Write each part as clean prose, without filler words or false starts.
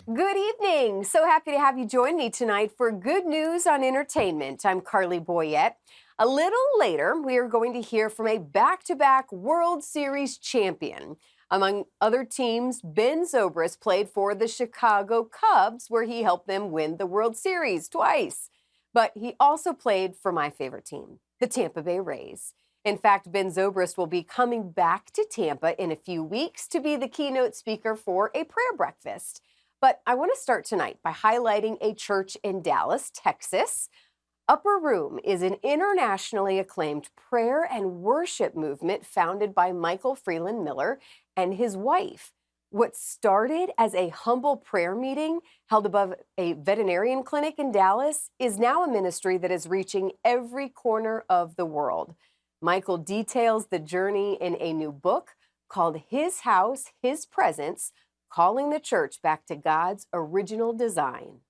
Good evening. So happy to have you join me tonight for Good News on Entertainment. I'm Carley Boyette. A little later, we are going to hear from a back-to-back World Series champion. Among other teams, Ben Zobrist played for the Chicago Cubs, where he helped them win the World Series twice. But he also played for my favorite team, the Tampa Bay Rays. In fact, Ben Zobrist will be coming back to Tampa in a few weeks to be the keynote speaker for a prayer breakfast. But I want to start tonight by highlighting a church in Dallas, Texas. Upper Room is an internationally acclaimed prayer and worship movement founded by Michael Freeland Miller and his wife. What started as a humble prayer meeting held above a veterinarian clinic in Dallas is now a ministry that is reaching every corner of the world. Michael details the journey in a new book called His House, His Presence, calling the church back to God's original design.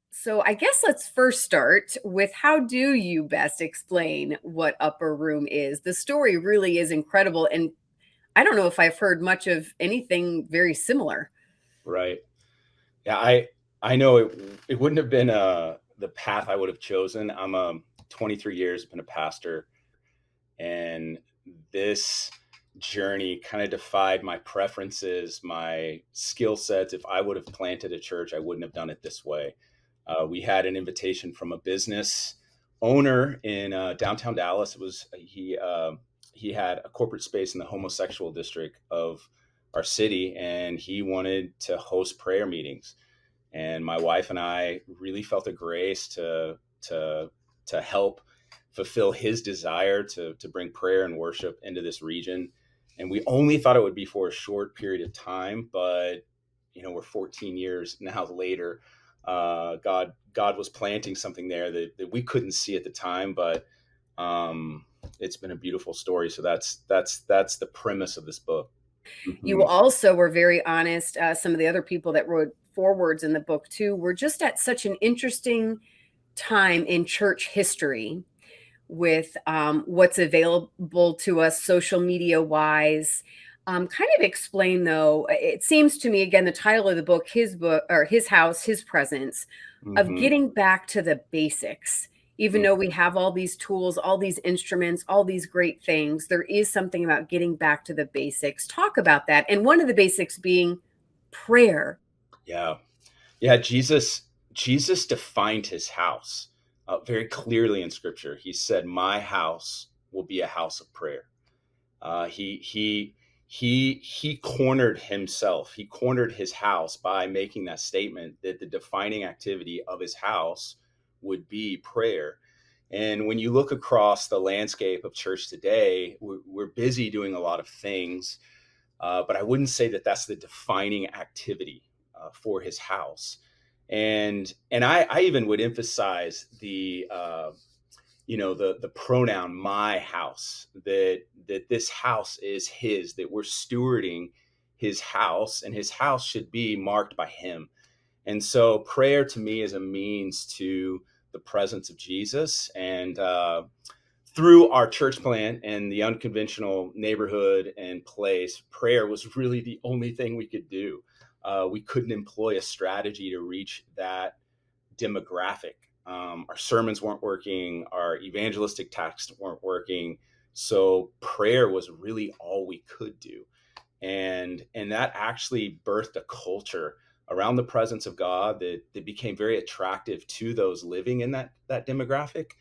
So I guess let's first start with how do you best explain what Upper Room is? The story really is incredible, and I don't know if I've heard much of anything very similar. Right. Yeah, I know it wouldn't have been the path I would have chosen. I'm 23 years been a pastor, and this journey kind of defied my preferences, my skill sets. If I would have planted a church, I wouldn't have done it this way. We had an invitation from a business owner in downtown Dallas. It was he had a corporate space in the homosexual district of our city, and he wanted to host prayer meetings. And my wife and I really felt a grace to help fulfill his desire to bring prayer and worship into this region. And we only thought it would be for a short period of time, but we're 14 years now later. God was planting something there that we couldn't see at the time, but it's been a beautiful story. So that's the premise of this book. You also were very honest. Some of the other people that wrote forewords in the book too were just at such an interesting time in church history with what's available to us social media wise. Kind of explain though, it seems to me, again, the title of the book, His House, His Presence, of getting back to the basics. Even though we have all these tools, all these instruments, all these great things, there is something about getting back to the basics. Talk about that. And one of the basics being prayer. Yeah. Jesus defined his house very clearly in Scripture. He said, "My house will be a house of prayer." He cornered himself. He cornered his house by making that statement that the defining activity of his house would be prayer. And when you look across the landscape of church today, we're busy doing a lot of things, but I wouldn't say that that's the defining activity for his house. And I even would emphasize the pronoun "my house," that this house is his, that we're stewarding his house, and his house should be marked by him. And so prayer to me is a means to the presence of Jesus. And through our church plant and the unconventional neighborhood and place, prayer was really the only thing we could do. We couldn't employ a strategy to reach that demographic. Our sermons weren't working. Our evangelistic texts weren't working. So prayer was really all we could do. And that actually birthed a culture around the presence of God that became very attractive to those living in that demographic.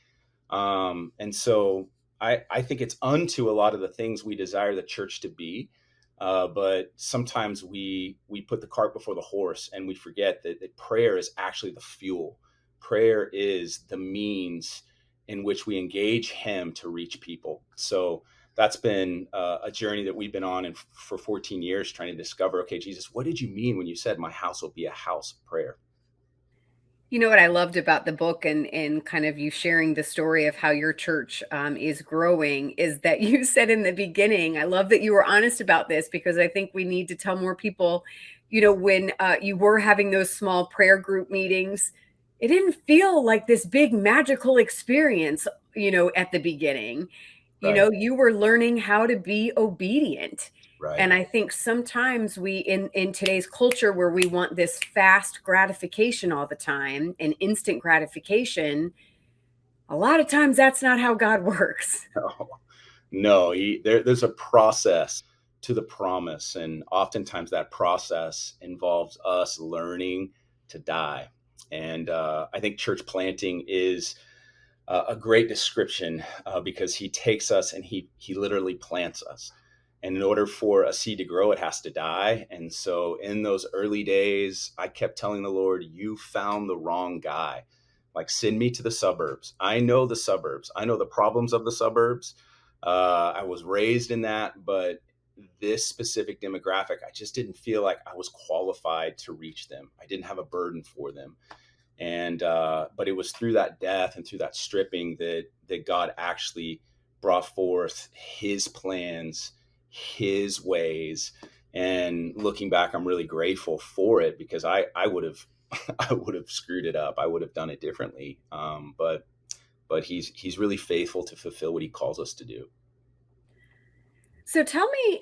And so I think it's unto a lot of the things we desire the church to be. But sometimes we put the cart before the horse, and we forget that prayer is actually the fuel. Prayer is the means in which we engage him to reach people. So that's been a journey that we've been on for 14 years, trying to discover, okay, Jesus, what did you mean when you said my house will be a house of prayer? You know what I loved about the book and kind of you sharing the story of how your church is growing is that you said in the beginning, I love that you were honest about this, because I think we need to tell more people, when you were having those small prayer group meetings, it didn't feel like this big magical experience, at the beginning. Right. You were learning how to be obedient. Right. And I think sometimes we in today's culture where we want this fast gratification all the time and instant gratification, a lot of times that's not how God works. No, no, there's a process to the promise. And oftentimes that process involves us learning to die. And I think church planting is a great description because he takes us and he literally plants us. And in order for a seed to grow, it has to die. And so in those early days, I kept telling the Lord, you found the wrong guy. Like, send me to the suburbs. I know the suburbs. I know the problems of the suburbs. I was raised in that, but this specific demographic, I just didn't feel like I was qualified to reach them. I didn't have a burden for them. And but it was through that death and through that stripping that God actually brought forth his plans, his ways. And looking back, I'm really grateful for it, because I would have I would have screwed it up. I would have done it differently. But he's really faithful to fulfill what he calls us to do. So tell me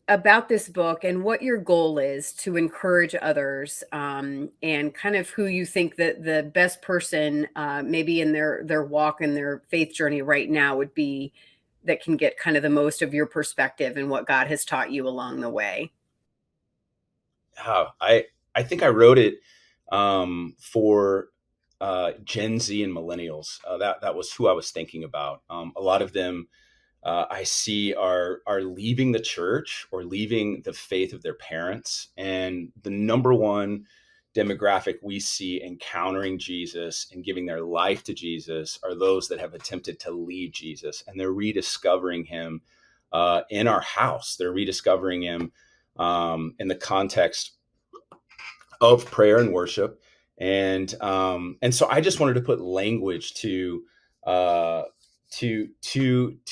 about this book and what your goal is to encourage others, and kind of who you think that the best person, maybe in their walk and their faith journey right now, would be, that can get kind of the most of your perspective and what God has taught you along the way. I think I wrote it for Gen Z and millennials. That was who I was thinking about. A lot of them I see are leaving the church or leaving the faith of their parents, and the number one demographic we see encountering Jesus and giving their life to Jesus are those that have attempted to leave Jesus, and they're rediscovering him in our house. They're rediscovering him in the context of prayer and worship. And so I just wanted to put language uh, to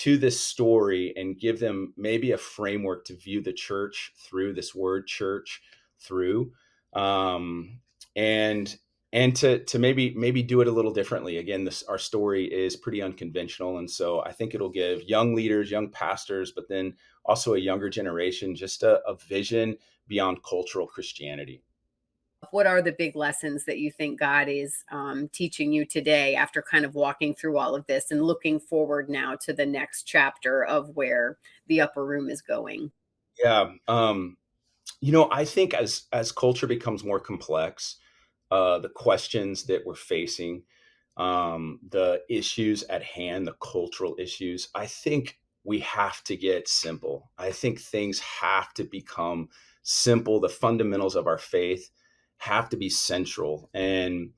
this story and give them maybe a framework to view the church through, this word church through, um, and to maybe do it a little differently. Again, this our story is pretty unconventional, and so I think it'll give young leaders, young pastors, but then also a younger generation, just a vision beyond cultural Christianity. What are the big lessons that you think God is teaching you today after kind of walking through all of this and looking forward now to the next chapter of where the upper room is going? Yeah. I think as culture becomes more complex, the questions that we're facing, the issues at hand, the cultural issues, I think we have to get simple. I think things have to become simple. The fundamentals of our faith have to be central. And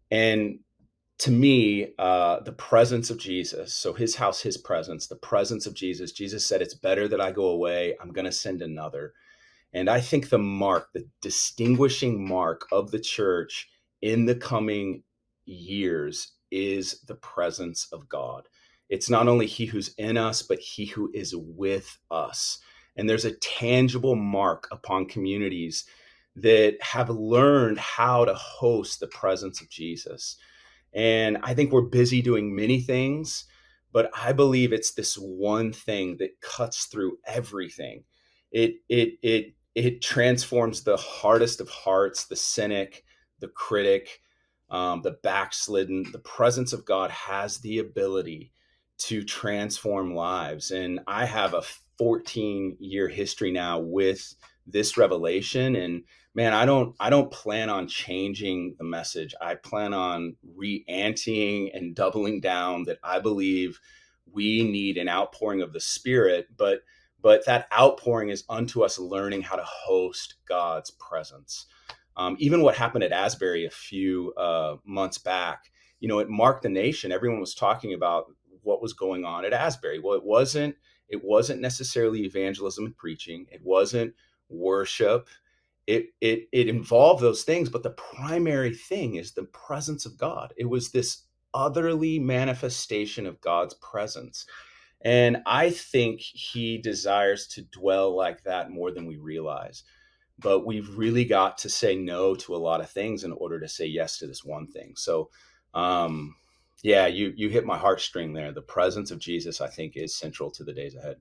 to me, the presence of Jesus, so his house, his presence, the presence of Jesus, Jesus said, it's better that I go away. I'm going to send another. And I think the distinguishing mark of the church in the coming years is the presence of God. It's not only he who's in us, but he who is with us. And there's a tangible mark upon communities that have learned how to host the presence of Jesus. And I think we're busy doing many things, but I believe it's this one thing that cuts through everything. It transforms the hardest of hearts, the cynic, the critic, the backslidden. The presence of God has the ability to transform lives. And I have a 14-year history now with this revelation. And man, I don't plan on changing the message. I plan on re-anteing and doubling down that I believe we need an outpouring of the Spirit, but that outpouring is unto us learning how to host God's presence. Even what happened at Asbury a few months back, it marked the nation. Everyone was talking about what was going on at Asbury. Well, it wasn't necessarily evangelism and preaching. It wasn't worship. It involved those things, but the primary thing is the presence of God. It was this otherly manifestation of God's presence. And I think he desires to dwell like that more than we realize. But we've really got to say no to a lot of things in order to say yes to this one thing. So, yeah, you hit my heartstring there. The presence of Jesus, I think, is central to the days ahead.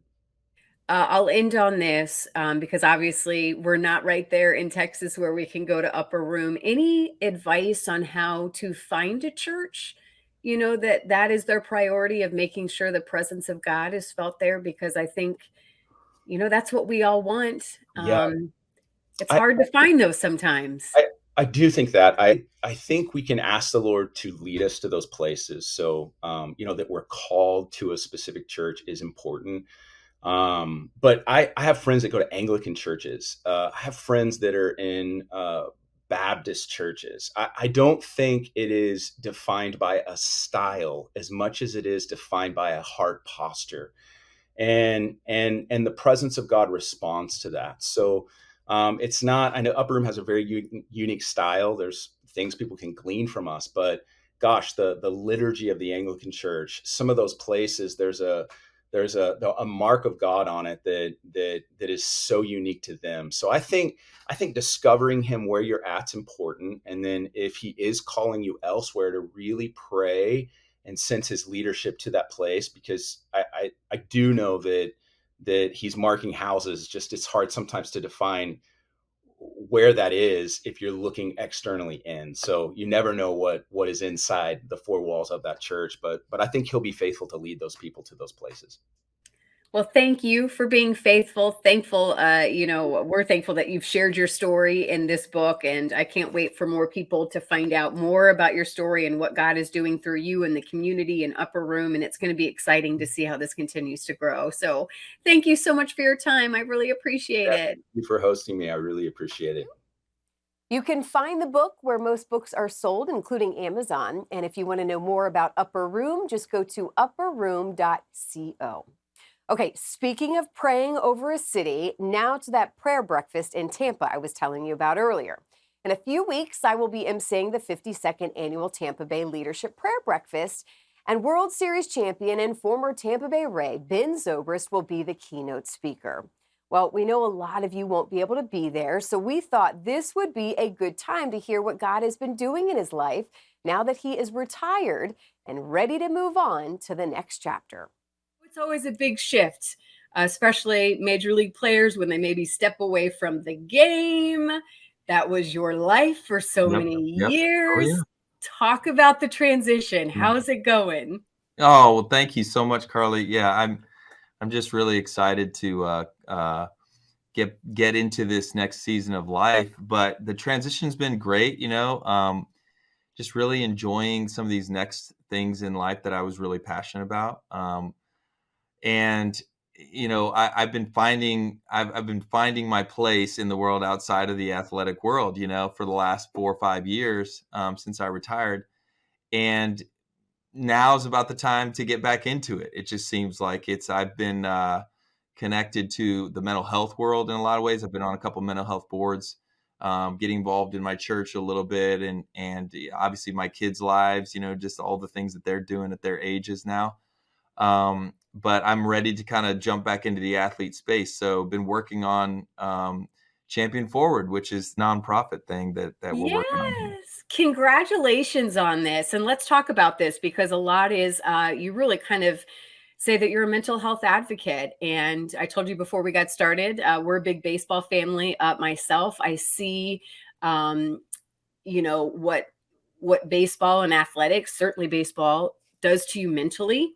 I'll end on this because obviously we're not right there in Texas where we can go to Upper Room. Any advice on how to find a church, that is their priority of making sure the presence of God is felt there? Because I think, that's what we all want. Yeah. It's I, hard to find those sometimes. I do think that I think we can ask the Lord to lead us to those places. So, that we're called to a specific church is important. But I have friends that go to Anglican churches. I have friends that are in Baptist churches. I don't think it is defined by a style as much as it is defined by a heart posture, and the presence of God responds to that. So it's not. I know Upper Room has a very unique style. There's things people can glean from us, but gosh, the liturgy of the Anglican Church, some of those places, there's a mark of God on it that is so unique to them. So I think discovering Him where you're at's important, and then if He is calling you elsewhere, to really pray and sense His leadership to that place, because I do know that He's marking houses. Just it's hard sometimes to define where that is if you're looking externally in. So you never know what is inside the four walls of that church, but I think He'll be faithful to lead those people to those places. Well, thank you for being faithful. Thankful, we're thankful that you've shared your story in this book, and I can't wait for more people to find out more about your story and what God is doing through you and the community and Upper Room. And it's going to be exciting to see how this continues to grow. So thank you so much for your time. I really appreciate it. Thank you for hosting me. I really appreciate it. You can find the book where most books are sold, including Amazon. And if you want to know more about Upper Room, just go to upperroom.co. Okay, speaking of praying over a city, now to that prayer breakfast in Tampa I was telling you about earlier. In a few weeks, I will be emceeing the 52nd annual Tampa Bay Leadership Prayer Breakfast, and World Series champion and former Tampa Bay Ray, Ben Zobrist, will be the keynote speaker. Well, we know a lot of you won't be able to be there, so we thought this would be a good time to hear what God has been doing in his life now that he is retired and ready to move on to the next chapter. It's always a big shift, especially major league players when they maybe step away from the game. That was your life for so many years. Oh, yeah. Talk about the transition. How's it going? Oh, well, thank you so much, Carly. Yeah, I'm just really excited to get into this next season of life. But the transition's been great, just really enjoying some of these next things in life that I was really passionate about. And I've been finding my place in the world outside of the athletic world, for the last 4 or 5 years since I retired. And now's about the time to get back into it. It just seems like I've been connected to the mental health world in a lot of ways. I've been on a couple of mental health boards, getting involved in my church a little bit, and obviously my kids' lives, just all the things that they're doing at their ages now. But I'm ready to kind of jump back into the athlete space. So been working on Champion Forward, which is nonprofit thing that we're working on here. Congratulations on this. And let's talk about this, because a lot is, you really kind of say that you're a mental health advocate. And I told you before we got started, we're a big baseball family. Myself, I see, what baseball and athletics, certainly baseball, does to you mentally.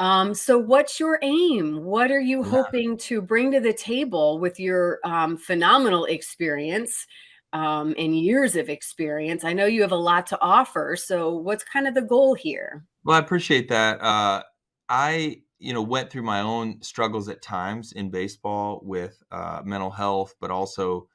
So what's your aim? What are you hoping to bring to the table with your phenomenal experience and years of experience? I know you have a lot to offer. So what's kind of the goal here? Well, I appreciate that. I went through my own struggles at times in baseball with mental health, but also,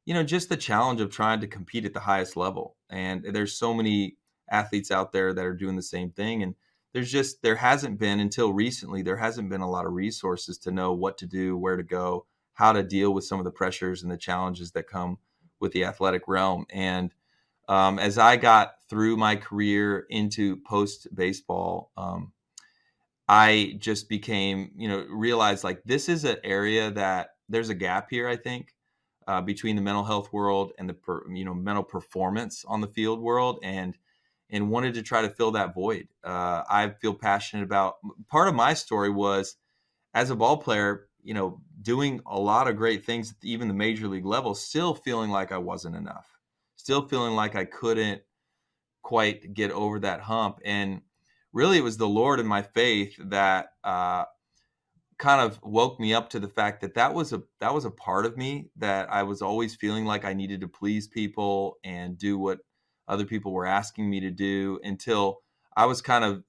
just the challenge of trying to compete at the highest level. And there's so many athletes out there that are doing the same thing. And there hasn't been, until recently, there hasn't been a lot of resources to know what to do, where to go, how to deal with some of the pressures and the challenges that come with the athletic realm. And as I got through my career into post baseball, I just became, realized like this is an area that there's a gap here, I think, between the mental health world and the mental performance on the field world, and wanted to try to fill that void. I feel passionate about, part of my story was, as a ball player, doing a lot of great things at even the major league level, still feeling like I wasn't enough, still feeling like I couldn't quite get over that hump. And really, it was the Lord and my faith that kind of woke me up to the fact that that was a part of me, that I was always feeling like I needed to please people and do what other people were asking me to do, until I was kind of,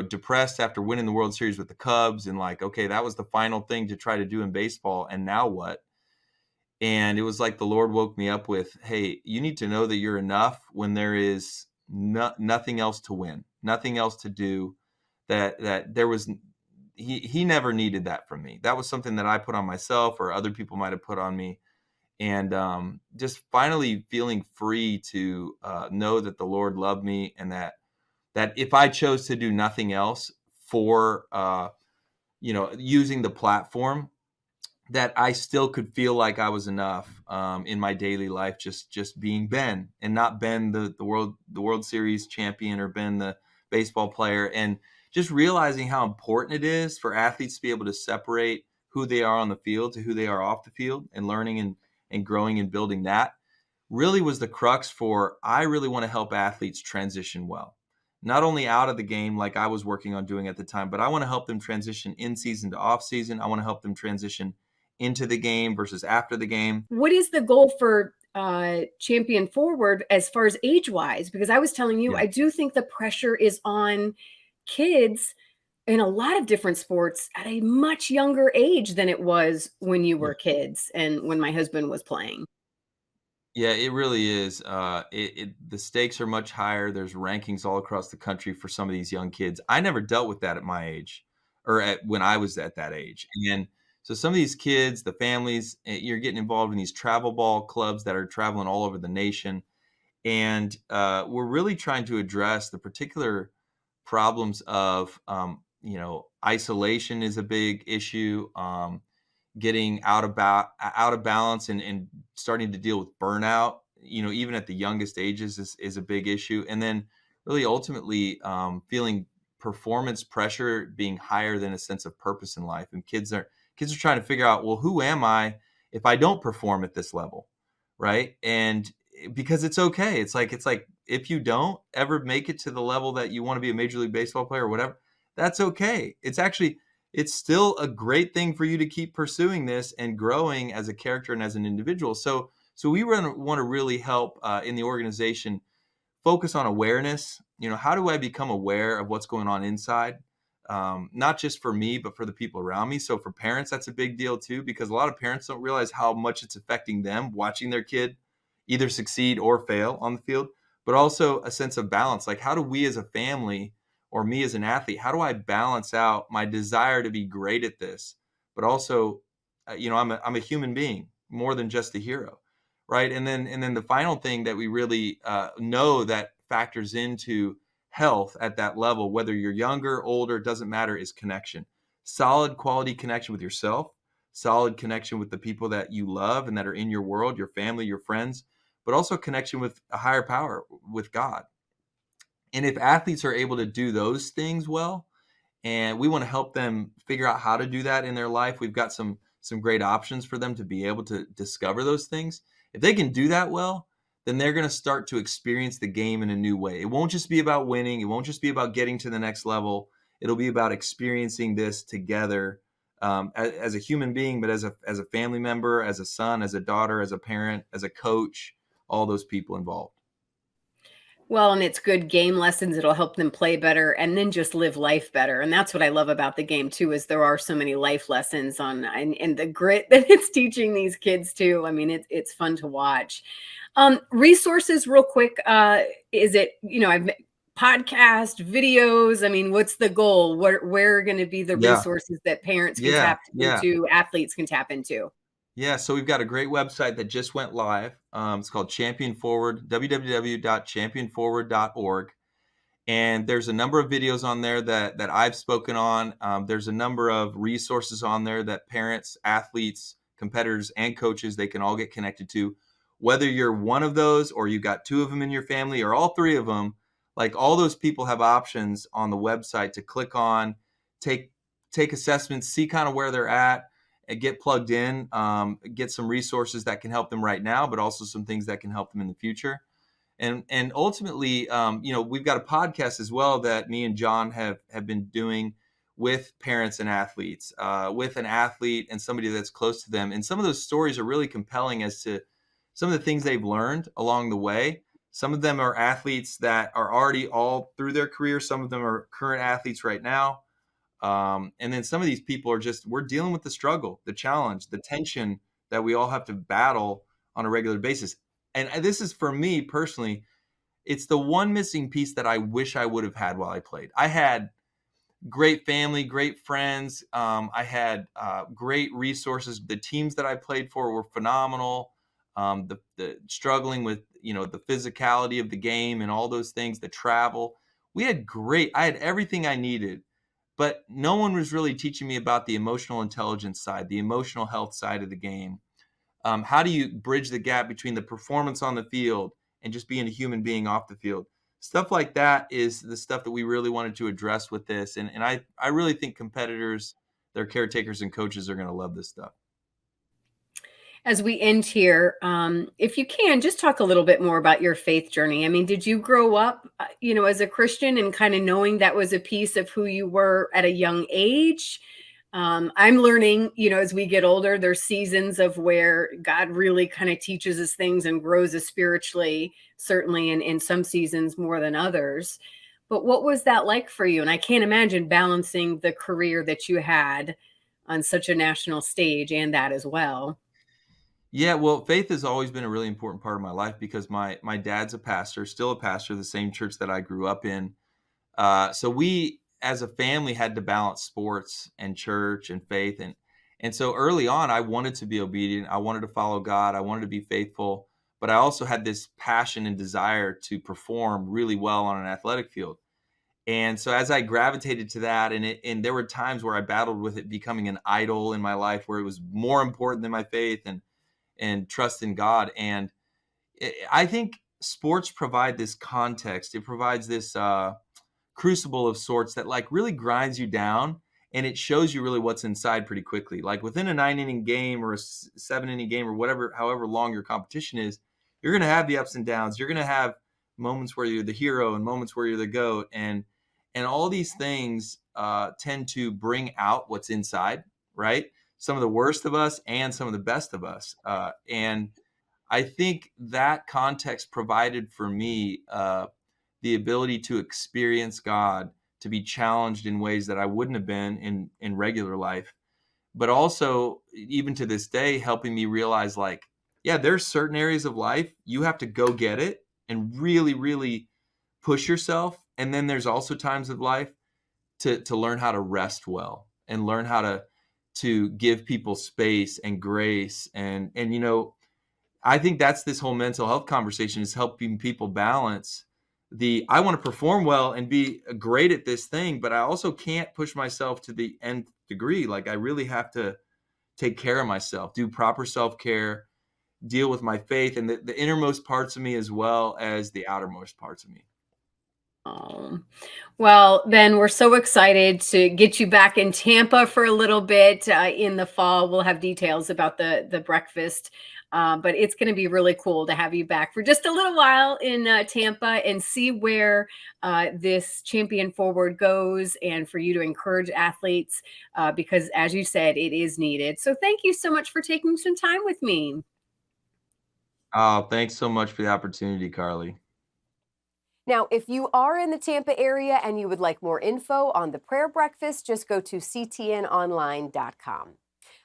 depressed after winning the World Series with the Cubs, and like, okay, that was the final thing to try to do in baseball. And now what? And it was like the Lord woke me up with, hey, you need to know that you're enough when there is nothing else to win, nothing else to do, that there was, he never needed that from me. That was something that I put on myself, or other people might have put on me. And just finally feeling free to know that the Lord loved me, and that if I chose to do nothing else for, using the platform, that I still could feel like I was enough in my daily life, just being Ben, and not Ben the World Series champion, or Ben the baseball player, and just realizing how important it is for athletes to be able to separate who they are on the field to who they are off the field, and learning and growing and building that really was the crux for, I really want to help athletes transition well, not only out of the game like I was working on doing at the time, but I want to help them transition in season to off season. I want to help them transition into the game versus after the game. What is the goal for Champion Forward as far as age wise? Because I was telling you, Yeah. I do think the pressure is on kids in a lot of different sports at a much younger age than it was when you were kids and when my husband was playing. Yeah, it really is. The stakes are much higher. There's rankings all across the country for some of these young kids. I never dealt with that at my age, or when I was at that age. And so some of these kids, the families, you're getting involved in these travel ball clubs that are traveling all over the nation. And we're really trying to address the particular problems of, isolation is a big issue. Getting out of balance, and starting to deal with burnout, even at the youngest ages, is a big issue. And then really ultimately feeling performance pressure being higher than a sense of purpose in life. And kids are trying to figure out, well, who am I if I don't perform at this level? Right. And because it's okay. It's like, if you don't ever make it to the level that you want to be a Major League Baseball player or whatever, that's okay. It's still a great thing for you to keep pursuing this and growing as a character and as an individual. So we want to really help in the organization focus on awareness. How do I become aware of what's going on inside? Not just for me, but for the people around me. So for parents, that's a big deal too, because a lot of parents don't realize how much it's affecting them watching their kid either succeed or fail on the field, but also a sense of balance. Like, how do we as a family, or me as an athlete, how do I balance out my desire to be great at this, but also, I'm a human being more than just a hero, right? And then the final thing that we really know that factors into health at that level, whether you're younger, older, doesn't matter, is connection. Solid quality connection with yourself, solid connection with the people that you love and that are in your world, your family, your friends, but also connection with a higher power, with God. And if athletes are able to do those things well, and we want to help them figure out how to do that in their life, we've got some great options for them to be able to discover those things. If they can do that well, then they're going to start to experience the game in a new way. It won't just be about winning. It won't just be about getting to the next level. It'll be about experiencing this together as a human being, but as a family member, as a son, as a daughter, as a parent, as a coach, all those people involved. Well, and it's good game lessons. It'll help them play better and then just live life better. And that's what I love about the game too, is there are so many life lessons and the grit that it's teaching these kids too. I mean, it's fun to watch. Resources real quick. Is it, I've podcast videos. I mean, what's the goal? Where are going to be the resources that parents can tap into, athletes can tap into? Yeah, so we've got a great website that just went live. It's called Champion Forward, www.championforward.org. And there's a number of videos on there that I've spoken on. There's a number of resources on there that parents, athletes, competitors, and coaches, they can all get connected to. Whether you're one of those, or you got two of them in your family, or all three of them, like, all those people have options on the website to click on, take assessments, see kind of where they're at, get plugged in, get some resources that can help them right now, but also some things that can help them in the future. And ultimately, we've got a podcast as well that me and John have been doing with parents and athletes, with an athlete and somebody that's close to them. And some of those stories are really compelling as to some of the things they've learned along the way. Some of them are athletes that are already all through their career. Some of them are current athletes right now. And then some of these people are we're dealing with the struggle, the challenge, the tension that we all have to battle on a regular basis. And this is, for me personally, it's the one missing piece that I wish I would have had while I played. I had great family, great friends. I had great resources. The teams that I played for were phenomenal. The struggling with, the physicality of the game and all those things, the travel. I had everything I needed, but no one was really teaching me about the emotional intelligence side, the emotional health side of the game. How do you bridge the gap between the performance on the field and just being a human being off the field? Stuff like that is the stuff that we really wanted to address with this. And I really think competitors, their caretakers and coaches are going to love this stuff. As we end here, if you can, just talk a little bit more about your faith journey. I mean, did you grow up, as a Christian and kind of knowing that was a piece of who you were at a young age? I'm learning, as we get older, there's seasons of where God really kind of teaches us things and grows us spiritually, certainly in some seasons more than others. But what was that like for you? And I can't imagine balancing the career that you had on such a national stage and that as well. Yeah, well, faith has always been a really important part of my life because my dad's a pastor, still a pastor, the same church that I grew up in. So we, as a family, had to balance sports and church and faith. And so early on, I wanted to be obedient. I wanted to follow God. I wanted to be faithful. But I also had this passion and desire to perform really well on an athletic field. And so as I gravitated to that, and there were times where I battled with it becoming an idol in my life, where it was more important than my faith and trust in God. And I think sports provide this context. It provides this crucible of sorts that really grinds you down, and it shows you really what's inside pretty quickly. Like within a 9-inning game or a 7-inning game or however long your competition is, you're going to have the ups and downs. You're going to have moments where you're the hero and moments where you're the GOAT. And all these things tend to bring out what's inside, right? Some of the worst of us and some of the best of us. And I think that context provided for me the ability to experience God, to be challenged in ways that I wouldn't have been in regular life. But also, even to this day, helping me realize there's certain areas of life you have to go get it and really, really push yourself. And then there's also times of life to learn how to rest well and learn how to give people space and grace. And I think that's this whole mental health conversation, is helping people balance I want to perform well and be great at this thing, but I also can't push myself to the nth degree. I really have to take care of myself, do proper self-care, deal with my faith and the innermost parts of me as well as the outermost parts of me. Oh, well, then we're so excited to get you back in Tampa for a little bit in the fall. We'll have details about the breakfast, but it's going to be really cool to have you back for just a little while in Tampa and see where this champion forward goes, and for you to encourage athletes because, as you said, it is needed. So thank you so much for taking some time with me. Oh, thanks so much for the opportunity, Carly. Now, if you are in the Tampa area and you would like more info on the prayer breakfast, just go to ctnonline.com.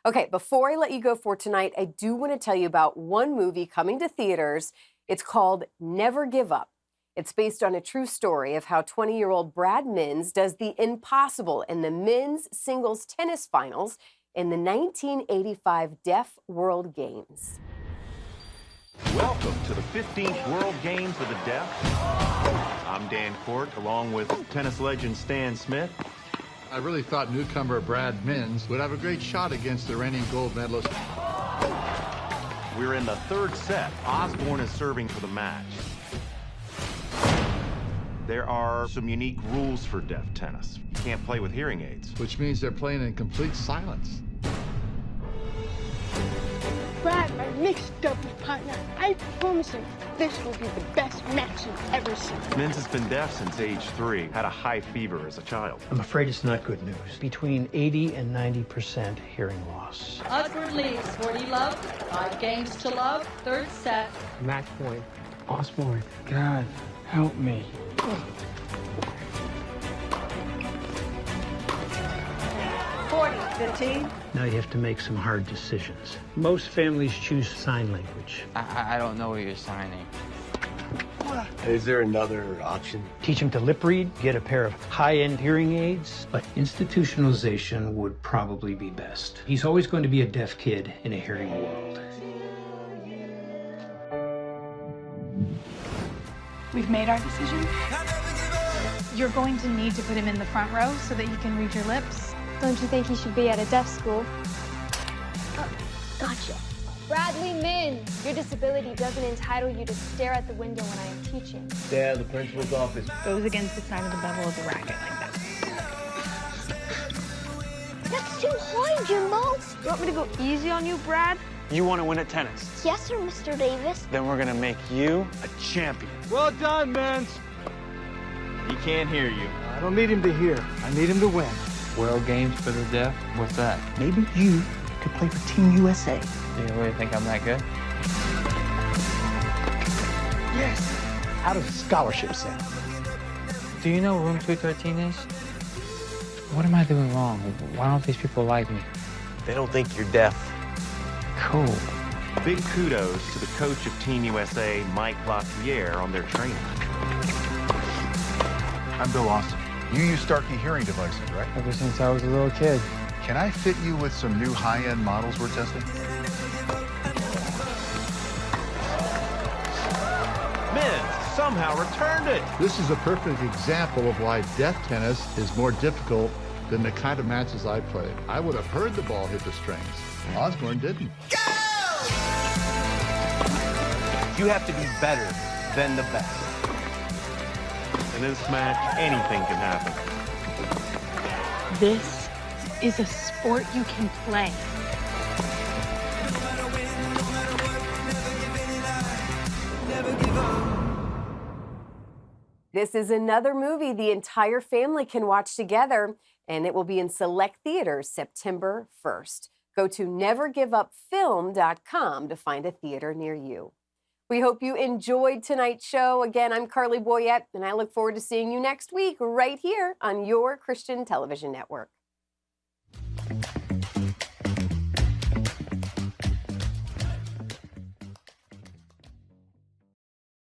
Okay, before I let you go for tonight, I do want to tell you about one movie coming to theaters. It's called Never Give Up. It's based on a true story of how 20-year-old Brad Mins does the impossible in the men's singles tennis finals in the 1985 Deaf World Games. Welcome to the 15th World Games of the Deaf. I'm Dan Court, along with tennis legend Stan Smith. I really thought newcomer Brad Mins would have a great shot against the reigning gold medalist. We're in the third set. Osborne is serving for the match. There are some unique rules for deaf tennis. You can't play with hearing aids. Which means they're playing in complete silence. mixed doubles partner. I promise you, this will be the best match you've ever seen. Mins has been deaf since age 3, had a high fever as a child. I'm afraid it's not good news. Between 80 and 90% hearing loss. Osborne leads 40 love, 5 games to love, third set. Match point. Osborne. God, help me. 15. Now you have to make some hard decisions. Most families choose sign language. I don't know what you're signing. Is there another option? Teach him to lip read, get a pair of high-end hearing aids, but institutionalization would probably be best. He's always going to be a deaf kid in a hearing world. We've made our decision. You're going to need to put him in the front row so that he can read your lips. Don't you think he should be at a deaf school? Gotcha. Bradley Mins, your disability doesn't entitle you to stare at the window when I am teaching. Dad, the principal's office. Goes against the side of the bevel of the racket like that. That's too hard, Jimbo. You want me to go easy on you, Brad? You want to win at tennis? Yes, sir, Mr. Davis. Then we're going to make you a champion. Well done, Mins. He can't hear you. I don't need him to hear. I need him to win. World Games for the Deaf? What's that? Maybe you could play for Team USA. Do you really think I'm that good? Yes. How does scholarship sound? Do you know room 213 is? What am I doing wrong? Why don't these people like me? They don't think you're deaf. Cool. Big kudos to the coach of Team USA, Mike LaPierre, on their training. I'm Bill Austin. You use Starkey hearing devices, right? Ever since I was a little kid. Can I fit you with some new high-end models we're testing? Mins somehow returned it. This is a perfect example of why deaf tennis is more difficult than the kind of matches I played. I would have heard the ball hit the strings. Osborne didn't. You have to be better than the best. In this match, anything can happen. This is a sport you can play. This is another movie the entire family can watch together, and it will be in select theaters September 1st. Go to nevergiveupfilm.com to find a theater near you. We hope you enjoyed tonight's show. Again, I'm Carley Boyette, and I look forward to seeing you next week right here on your Christian Television Network.